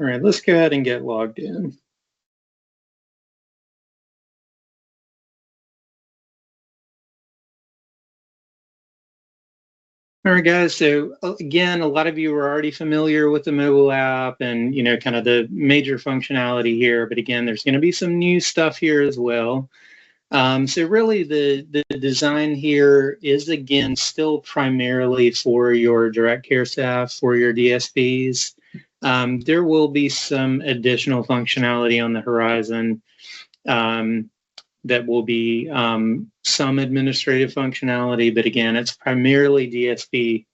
All right, let's go ahead and get logged in. All right, guys. So again, a lot of you are already familiar with the mobile app and, kind of the major functionality here. But again, there's going to be some new stuff here as well. So really the design here is, again, still primarily for your direct care staff, for your DSPs. There will be some additional functionality on the horizon. That will be some administrative functionality, but again, it's primarily DSP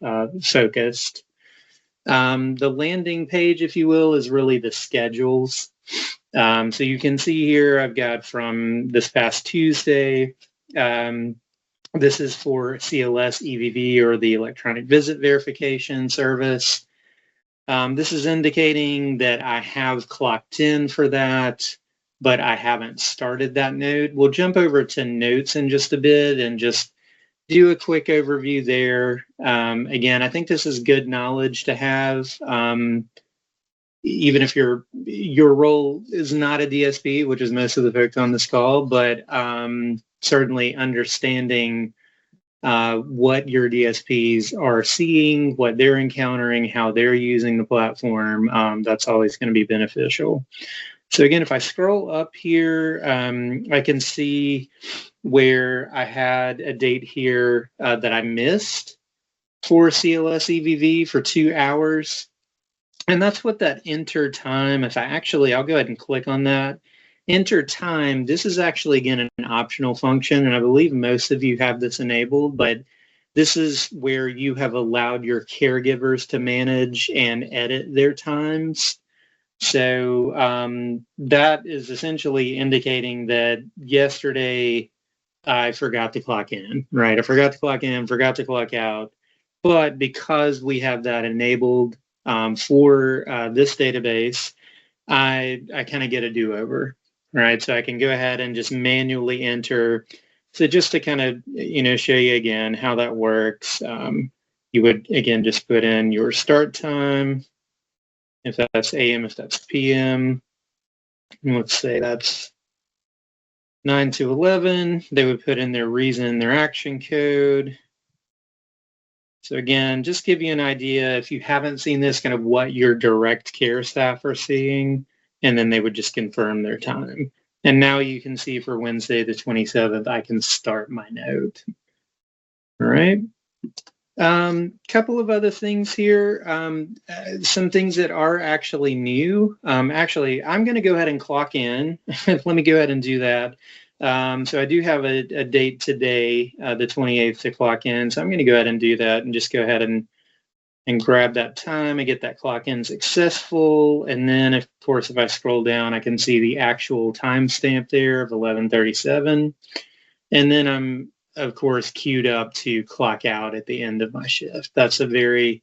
focused. The landing page, if you will, is really the schedules. So you can see here, I've got from this past Tuesday, this is for CLS EVV, or the electronic visit verification service. This is indicating that I have clocked in for that, but I haven't started that node. We'll jump over to notes in just a bit and just do a quick overview there. Again, I think this is good knowledge to have, even if your role is not a DSP, which is most of the folks on this call, but certainly understanding what your DSPs are seeing, what they're encountering, how they're using the platform, that's always going to be beneficial. So again, if I scroll up here, I can see where I had a date here that I missed for CLS EVV for 2 hours. And that's what that enter time, I'll go ahead and click on that. Enter time, this is actually, again, an optional function, and I believe most of you have this enabled, but this is where you have allowed your caregivers to manage and edit their times. So that is essentially indicating that yesterday I forgot to clock in, right? I forgot to clock in, forgot to clock out. But because we have that enabled for this database, I kind of get a do-over, right? So I can go ahead and just manually enter. So just to kind of, show you again how that works, you would, again, just put in your start time, if that's AM, if that's PM. And let's say that's 9 to 11. They would put in their reason, their action code. So again, just give you an idea, if you haven't seen this, kind of what your direct care staff are seeing, and then they would just confirm their time. And now you can see for Wednesday the 27th, I can start my node. All right. Couple of other things here, some things that are actually new. Actually, I'm going to go ahead and clock in. Let me go ahead and do that. So I do have a date today, the 28th, to clock in. So I'm going to go ahead and do that and just go ahead and grab that time and get that clock in successful. And then, of course, if I scroll down, I can see the actual timestamp there of 11:37. And then I'm, of course, queued up to clock out at the end of my shift. That's a very,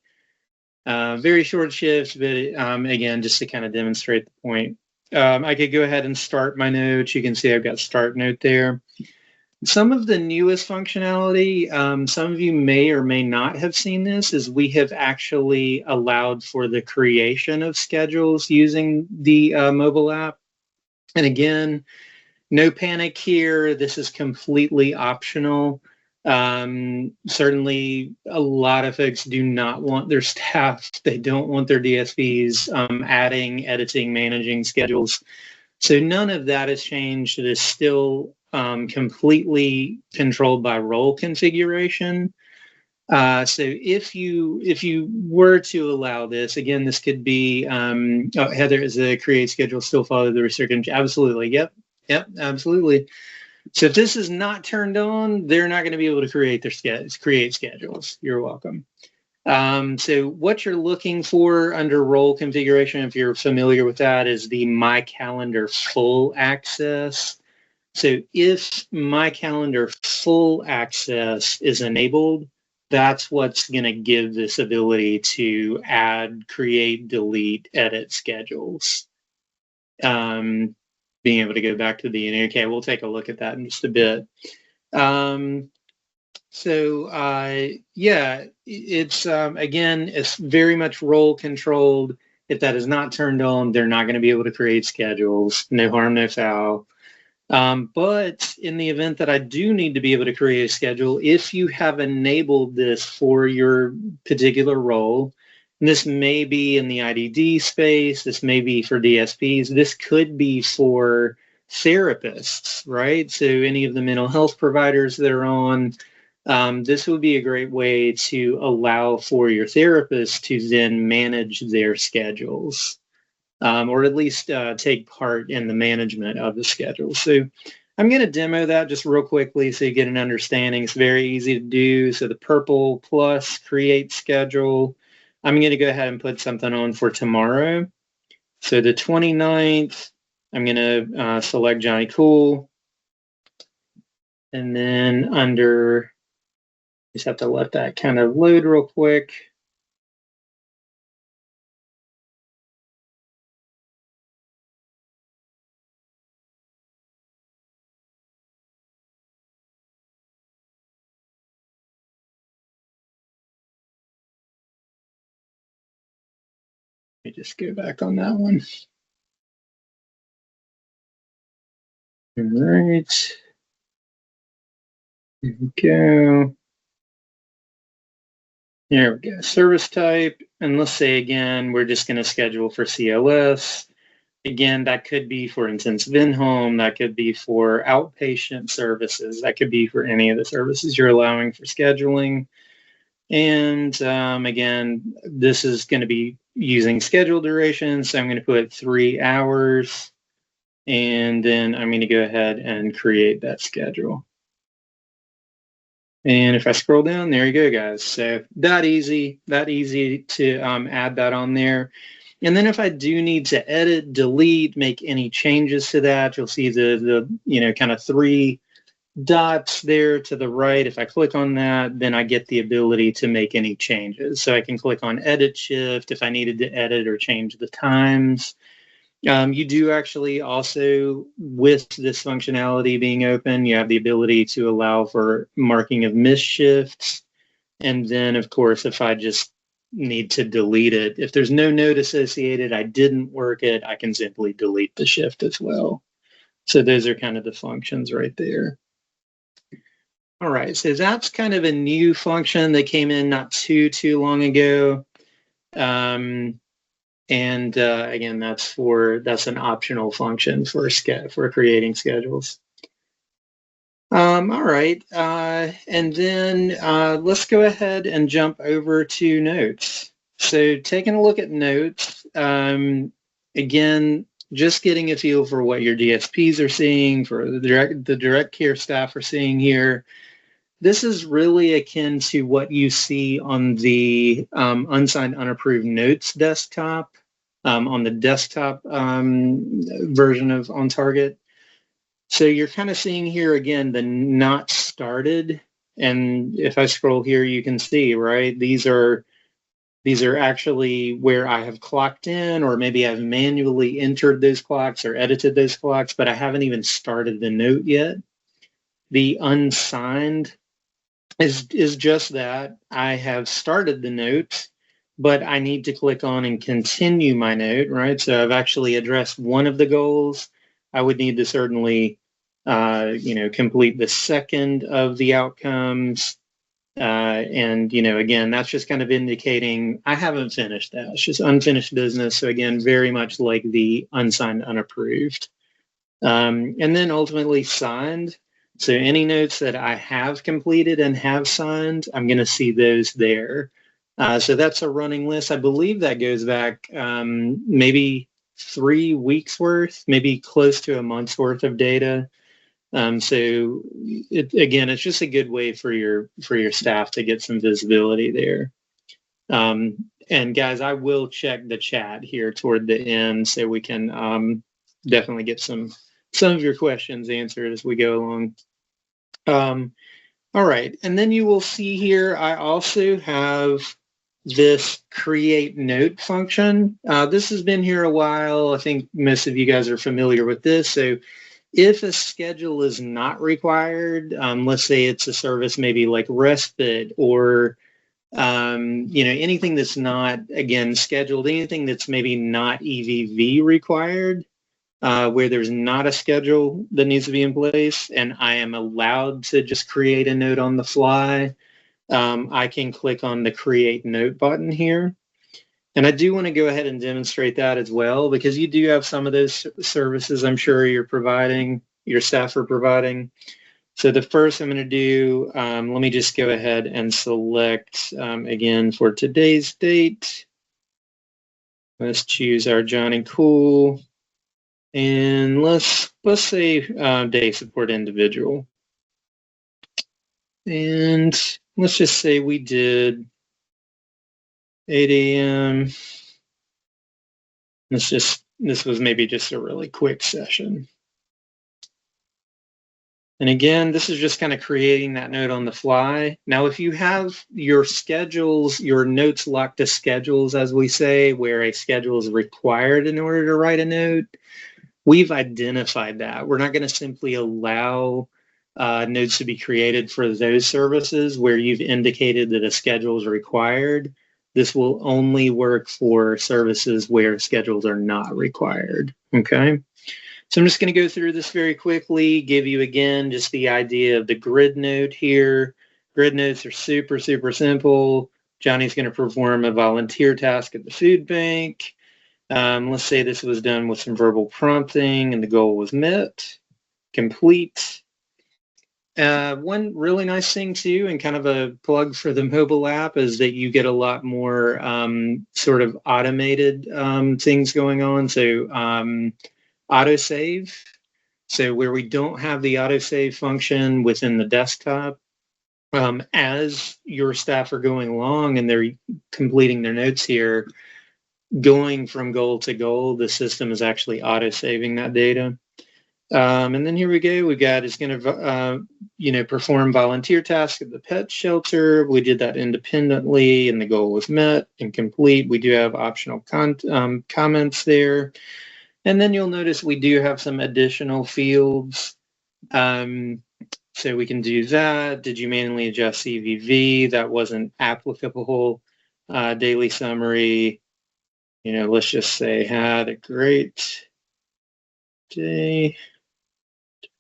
very short shift, but again, just to kind of demonstrate the point. I could go ahead and start my note. You can see I've got start note there. Some of the newest functionality, some of you may or may not have seen this, is we have actually allowed for the creation of schedules using the mobile app. And again, no panic here. This is completely optional. Certainly, a lot of folks do not want their staff, they don't want their DSPs adding, editing, managing schedules. So none of that has changed. It is still completely controlled by role configuration. So if you were to allow this, again, this could be, Heather, is the create schedule still follow the restricted? Absolutely. Yep, absolutely. So if this is not turned on, they're not going to be able to create schedules. You're welcome. So what you're looking for under role configuration, if you're familiar with that, is the My Calendar full access. So if My Calendar full access is enabled, that's what's going to give this ability to add, create, delete, edit schedules. Being able to go back to the, okay, we'll take a look at that in just a bit. Yeah, it's, again, it's very much role controlled. If that is not turned on, they're not going to be able to create schedules. No harm, no foul. But in the event that I do need to be able to create a schedule, if you have enabled this for your particular role, and this may be in the IDD space, this may be for DSPs, this could be for therapists, right? So any of the mental health providers that are on, this would be a great way to allow for your therapist to then manage their schedules. Or at least take part in the management of the schedule. So I'm going to demo that just real quickly so you get an understanding. It's very easy to do. So the purple plus create schedule. I'm going to go ahead and put something on for tomorrow. So the 29th, I'm going to select Johnny Cool. And then under, just have to let that kind of load real quick. Let me just go back on that one. All right. Here we go. There we go. Service type. And let's say, again, we're just going to schedule for CLS. Again, that could be for intensive in-home. That could be for outpatient services. That could be for any of the services you're allowing for scheduling. And again, this is going to be using schedule duration. So I'm going to put 3 hours. And then I'm going to go ahead and create that schedule. And if I scroll down, there you go, guys. So that easy to add that on there. And then if I do need to edit, delete, make any changes to that, you'll see the kind of 3 dots there to the right. If I click on that, then I get the ability to make any changes. So I can click on edit shift if I needed to edit or change the times. You do actually also, with this functionality being open, you have the ability to allow for marking of missed shifts. And then, of course, if I just need to delete it, if there's no note associated, I didn't work it, I can simply delete the shift as well. So those are kind of the functions right there. All right, so that's kind of a new function that came in not too long ago. And again, that's an optional function for creating schedules. All right, and then let's go ahead and jump over to notes. So taking a look at notes, again, just getting a feel for what your DSPs are seeing, for the direct care staff are seeing here. This is really akin to what you see on the unsigned, unapproved notes desktop, on the desktop version of OnTarget. So you're kind of seeing here again the not started. And if I scroll here, you can see, right, these are actually where I have clocked in, or maybe I've manually entered those clocks or edited those clocks, but I haven't even started the note yet. The unsigned is just that. I have started the note, but I need to click on and continue my note, right? So I've actually addressed one of the goals. I would need to certainly, complete the second of the outcomes. And, again, that's just kind of indicating I haven't finished that. It's just unfinished business. So again, very much like the unsigned, unapproved. And then ultimately signed. So any notes that I have completed and have signed, I'm going to see those there. So that's a running list. I believe that goes back maybe 3 weeks worth, maybe close to a month's worth of data. So again, it's just a good way for your staff to get some visibility there. And guys, I will check the chat here toward the end so we can definitely get some of your questions answered as we go along. All right, and then you will see here, I also have this create note function. This has been here a while. I think most of you guys are familiar with this. So if a schedule is not required, let's say it's a service maybe like respite or anything that's not, again, scheduled, anything that's maybe not EVV required, where there's not a schedule that needs to be in place, and I am allowed to just create a note on the fly, I can click on the Create Note button here. And I do want to go ahead and demonstrate that as well, because you do have some of those services I'm sure you're providing, your staff are providing. So the first I'm going to do, let me just go ahead and select, again, for today's date. Let's choose our Johnny Cool. And let's say day support individual. And let's just say we did 8 a.m. This was maybe just a really quick session. And again, this is just kind of creating that note on the fly. Now, if you have your schedules, your notes locked to schedules, as we say, where a schedule is required in order to write a note, we've identified that. We're not going to simply allow notes to be created for those services where you've indicated that a schedule is required. This will only work for services where schedules are not required, okay? So I'm just going to go through this very quickly, give you again just the idea of the grid note here. Grid notes are super, super simple. Johnny's going to perform a volunteer task at the food bank. Let's say this was done with some verbal prompting and the goal was met. Complete. One really nice thing too, and kind of a plug for the mobile app, is that you get a lot more sort of automated things going on. So autosave. So where we don't have the autosave function within the desktop, as your staff are going along and they're completing their notes here, going from goal to goal, the system is actually auto-saving that data. And then here we go. We got it's going to, perform volunteer tasks at the pet shelter. We did that independently, and the goal was met and complete. We do have optional comments there. And then you'll notice we do have some additional fields. So we can do that. Did you manually adjust CVV? That wasn't applicable. Daily summary. Let's just say had a great day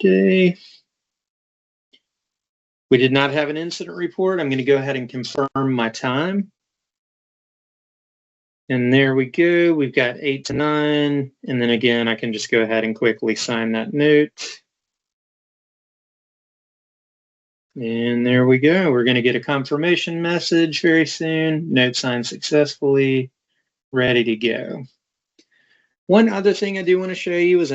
today. We did not have an incident report. I'm going to go ahead and confirm my time. And there we go. We've got 8 to 9. And then again, I can just go ahead and quickly sign that note. And there we go. We're going to get a confirmation message very soon. Note signed successfully. Ready to go. One other thing I do want to show you is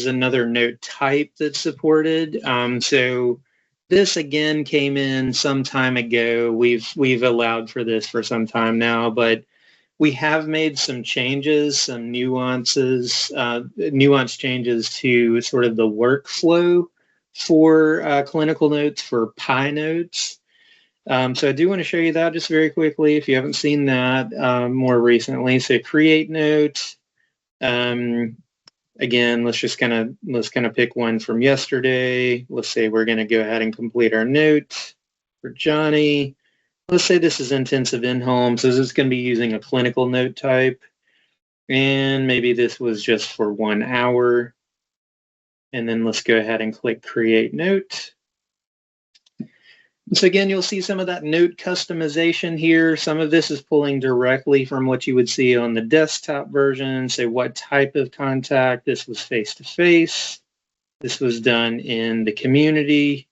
another note type that's supported. So this again came in some time ago. We've allowed for this for some time now, but we have made some changes, some nuanced changes to sort of the workflow for clinical notes, for PI notes. So I do want to show you that just very quickly if you haven't seen that more recently. So create note. Again, let's kind of pick one from yesterday. Let's say we're going to go ahead and complete our note for Johnny. Let's say this is intensive in-home, so this is going to be using a clinical note type. And maybe this was just for 1 hour. And then let's go ahead and click Create Note. So again, you'll see some of that note customization here. Some of this is pulling directly from what you would see on the desktop version. Say what type of contact. This was face-to-face. This was done in the community.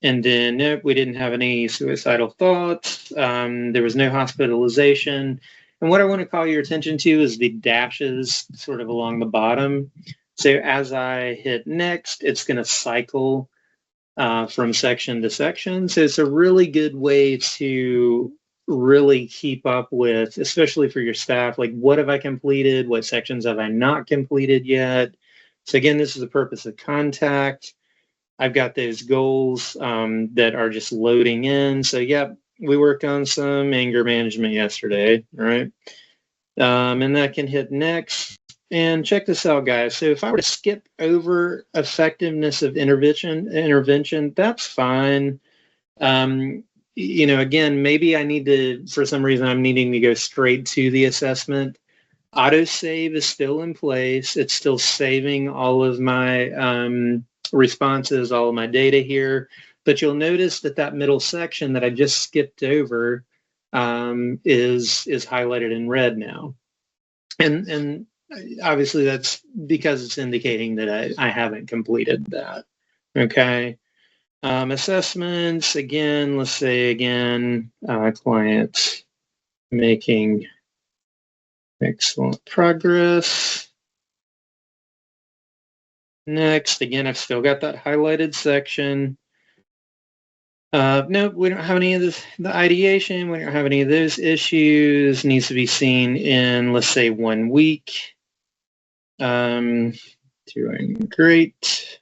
And then, nope, we didn't have any suicidal thoughts. There was no hospitalization. And what I want to call your attention to is the dashes sort of along the bottom. So as I hit next, it's going to cycle from section to section. So it's a really good way to really keep up with, especially for your staff, like what have I completed? What sections have I not completed yet? So again, this is the purpose of contact. I've got those goals that are just loading in. So yep, we worked on some anger management yesterday, all right? And I can hit next. And check this out, guys. So if I were to skip over effectiveness of intervention, that's fine. again, maybe I need to, for some reason, I'm needing to go straight to the assessment. Autosave is still in place. It's still saving all of my responses, all of my data here. But you'll notice that that middle section that I just skipped over is highlighted in red now. And obviously that's because it's indicating that I haven't completed that. Okay. Assessments, again, let's say again, client making excellent progress. Next, again, I've still got that highlighted section. Nope, we don't have any of the ideation. We don't have any of those issues. Needs to be seen in, let's say, 1 week. Doing great.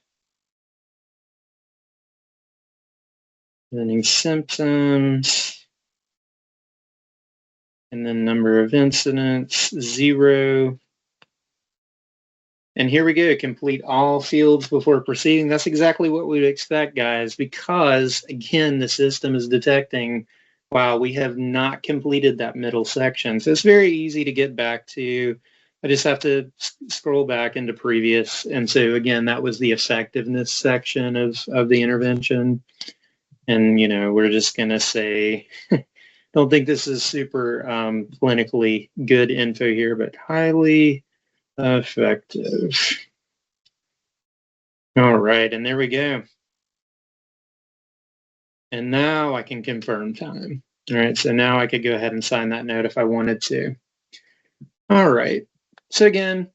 Learning symptoms. And then number of incidents, 0. And here we go, complete all fields before proceeding. That's exactly what we would expect, guys, because, again, the system is detecting, wow, we have not completed that middle section. So it's very easy to get back to. I just have to scroll back into previous. And so, again, that was the effectiveness section of the intervention. And, we're just going to say, don't think this is super clinically good info here, but highly effective. All right, and there we go. And now I can confirm time. All right, so now I could go ahead and sign that note if I wanted to. All right, so again,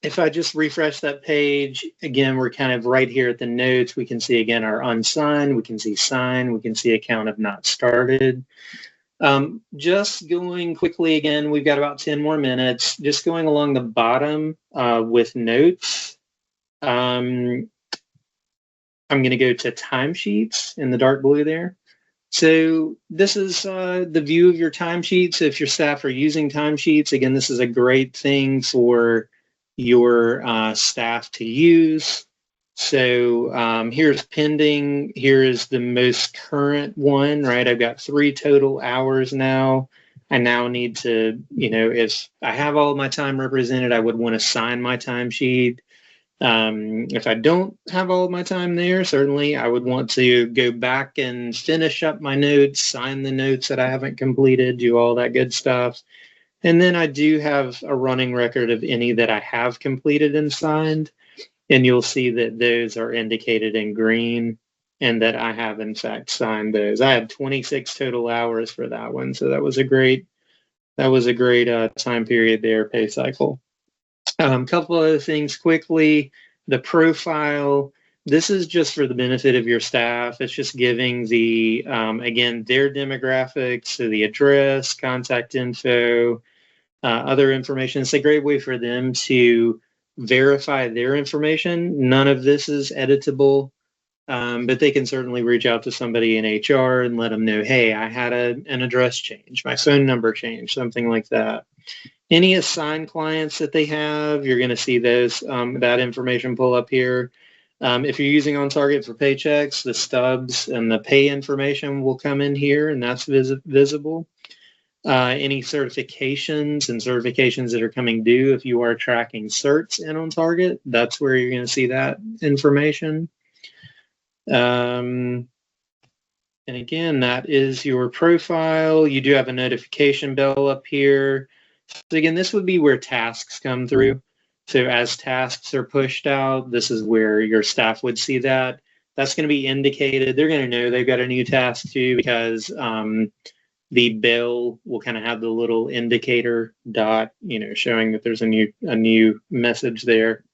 if I just refresh that page, again, we're kind of right here at the notes. We can see, again, our unsigned. We can see signed. We can see account of not started. Just going quickly again, we've got about 10 more minutes. Just going along the bottom with notes. I'm going to go to timesheets in the dark blue there. So this is the view of your timesheets. If your staff are using timesheets, again, this is a great thing for your staff to use. So here's pending. Here is the most current one, right? I've got 3 total hours now. I now need to, if I have all of my time represented, I would want to sign my timesheet. If I don't have all of my time there, certainly I would want to go back and finish up my notes, sign the notes that I haven't completed, do all that good stuff. And then I do have a running record of any that I have completed and signed. And you'll see that those are indicated in green and that I have, in fact, signed those. I had 26 total hours for that one. So that was a great time period there, pay cycle. Couple other things quickly. The profile, this is just for the benefit of your staff. It's just giving the, again, their demographics, so the address, contact info, other information. It's a great way for them to verify their information. None of this is editable, but they can certainly reach out to somebody in HR and let them know, hey, I had an address change, my phone number changed, something like that. Any assigned clients that they have, you're going to see those that information pull up here. If you're using OnTarget for paychecks, the stubs and the pay information will come in here, and that's visible. Any certifications that are coming due, if you are tracking certs in OnTarget, that's where you're going to see that information. And again, that is your profile. You do have a notification bell up here. So again, this would be where tasks come through. So as tasks are pushed out, this is where your staff would see that. That's going to be indicated. They're going to know they've got a new task too, because the bell will kind of have the little indicator dot, showing that there's a new message there.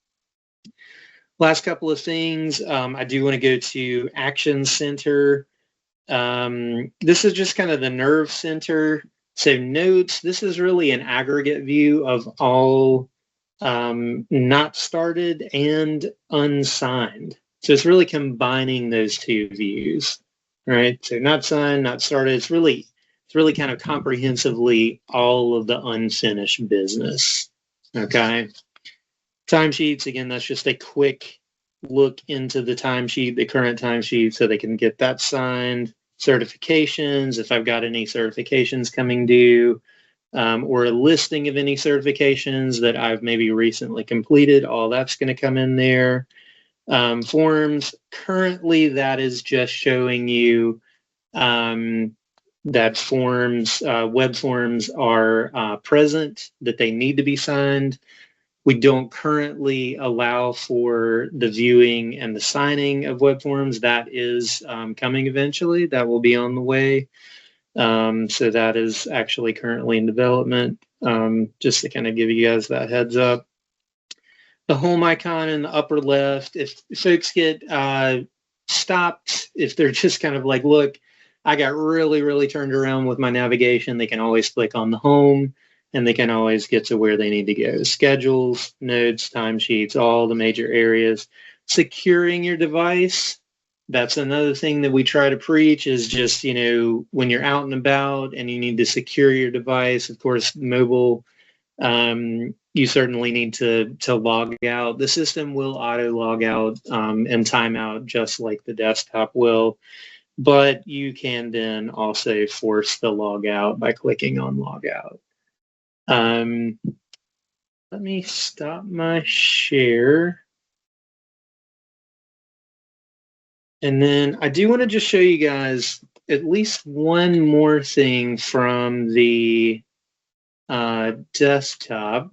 Last couple of things, I do want to go to Action Center. This is just kind of the nerve center. So notes, this is really an aggregate view of all not started and unsigned. So it's really combining those two views, right? So not signed, not started. It's really kind of comprehensively all of the unfinished business, okay? Timesheets, again, that's just a quick look into the timesheet, the current timesheet, so they can get that signed. certifications, if I've got any certifications coming due, or a listing of any certifications that I've maybe recently completed. All that's going to come in there. Forms, currently that is just showing you that forms, web forms are present, that they need to be signed. We don't currently allow for the viewing and the signing of web forms. That is coming eventually. That will be on the way. So that is actually currently in development, just to kind of give you guys that heads up. The home icon in the upper left, if folks get stopped, if they're just kind of like, look, I got really, really turned around with my navigation, they can always click on the home and they can always get to where they need to go. Schedules, notes, timesheets, all the major areas. Securing your device, that's another thing that we try to preach, is just, you know, when you're out and about and you need to secure your device, of course, mobile, you certainly need to log out. The system will auto log out and time out just like the desktop will, but you can then also force the log out by clicking on log out. Let me stop my share. And then I do want to just show you guys at least one more thing from the desktop.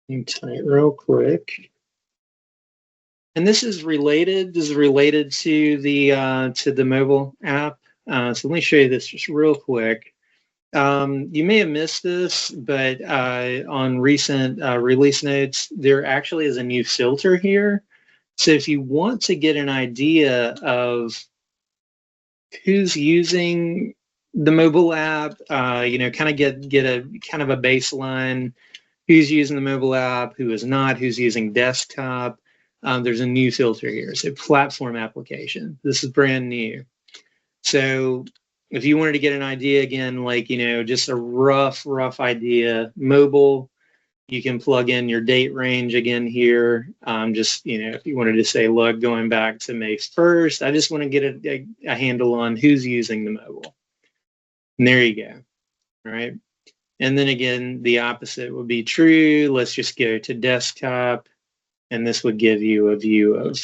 Hang tight real quick. And this is related. This is related to the mobile app. So let me show you this just real quick. You may have missed this, but on recent release notes, there actually is a new filter here. So if you want to get an idea of who's using the mobile app, you know, kind of get a kind of a baseline, who's using the mobile app, who is not, who's using desktop. There's a new filter here. So platform application. This is brand new. So if you wanted to get an idea, again, like, you know, just a rough idea, mobile, you can plug in your date range again here. Just, you know, if you wanted to say, look, going back to May 1st, I just want to get a handle on who's using the mobile. And there you go. All right. And then again, the opposite would be true. Let's just go to desktop. And this would give you a view of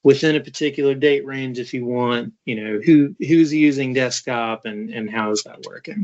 within a particular date range, if you want, you know, who's using desktop and how is that working.